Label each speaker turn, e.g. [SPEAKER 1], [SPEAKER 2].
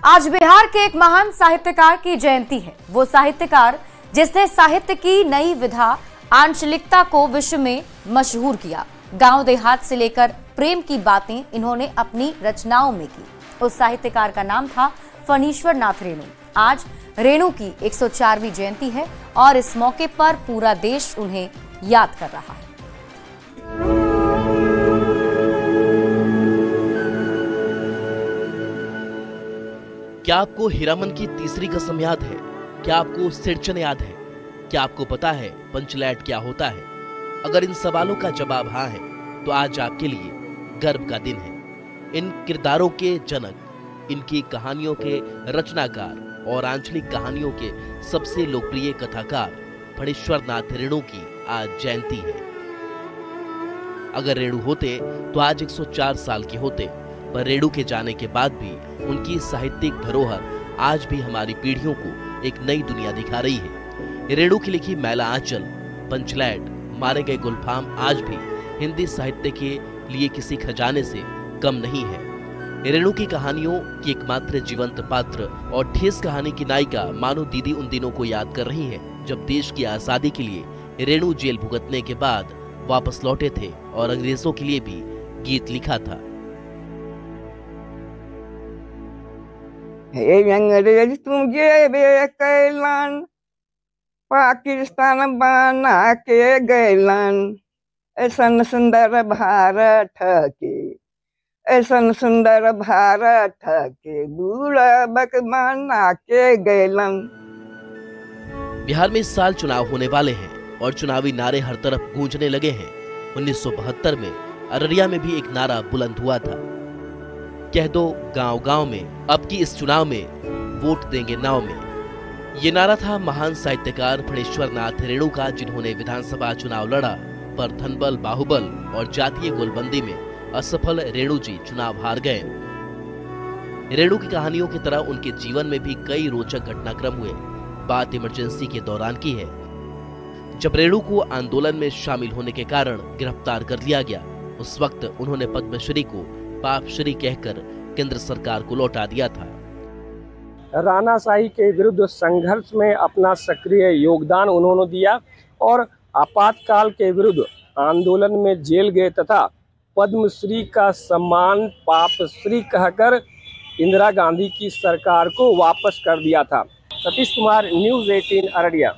[SPEAKER 1] आज बिहार के एक महान साहित्यकार की जयंती है। वो साहित्यकार जिसने साहित्य की नई विधा आंचलिकता को विश्व में मशहूर किया। गांव देहात से लेकर प्रेम की बातें इन्होंने अपनी रचनाओं में की। उस साहित्यकार का नाम था फणीश्वर नाथ रेणु। आज रेणु की 104वीं जयंती है और इस मौके पर पूरा देश उन्हें याद कर रहा है।
[SPEAKER 2] क्या आपको हीरामन की तीसरी कसम याद है? क्या आपको सिरचन याद है? क्या आपको पता है पंचलैट क्या होता है? अगर इन सवालों का जवाब हाँ है तो आज आपके लिए गर्व का दिन है। इन किरदारों के जनक, इनकी कहानियों के रचनाकार और आंचलिक कहानियों के सबसे लोकप्रिय कथाकार फणीश्वर नाथ रेणु की आज जयंती है। अगर रेणु होते तो आज 104 साल के होते, पर रेणु के जाने के बाद भी उनकी साहित्यिक धरोहर आज भी हमारी पीढ़ियों को एक नई दुनिया दिखा रही है। रेणु की लिखी मैला आंचल, पंचलैट, मारे गए गुलफाम आज भी हिंदी साहित्य के लिए किसी खजाने से कम नहीं है। रेणु की कहानियों की एकमात्र जीवंत पात्र और ठेस कहानी की नायिका मानो दीदी उन दिनों को याद कर रही है जब देश की आजादी के लिए रेणु जेल भुगतने के बाद वापस लौटे थे और अंग्रेजों के लिए भी गीत लिखा था।
[SPEAKER 3] हे अंग्रेज तुझे कैलन, पाकिस्तान बना के गैलन, ऐसन सुंदर भारत के, ऐसन सुंदर भारत के बुड़बक बना के गैलन।
[SPEAKER 2] बिहार में इस साल चुनाव होने वाले हैं और चुनावी नारे हर तरफ गूंजने लगे हैं। 1972 में अररिया में भी एक नारा बुलंद हुआ था, कह दो गांव गांव में अब की इस चुनाव में वोट देंगे नाव में। ये नारा था महान साहित्यकार फणीश्वर नाथ रेणु का, जिन्होंने विधानसभा चुनाव लड़ा पर धनबल, बाहुबल और जातीय गोलबंदी में असफल रेणु जी चुनाव हार गए। रेणु की कहानियों की तरह उनके जीवन में भी कई रोचक घटनाक्रम हुए। बात इमरजेंसी के दौरान की है, जब रेणु को आंदोलन में शामिल होने के कारण गिरफ्तार कर लिया गया। उस वक्त उन्होंने पद्मश्री को पापश्री कहकर केंद्र सरकार को लौटा दिया था।
[SPEAKER 4] राणाशाही के विरुद्ध संघर्ष में अपना सक्रिय योगदान उन्होंने दिया और आपातकाल के विरुद्ध आंदोलन में जेल गए तथा पद्मश्री का सम्मान पापश्री कहकर इंदिरा गांधी की सरकार को वापस कर दिया था। सतीश कुमार, न्यूज़ 18 अररिया।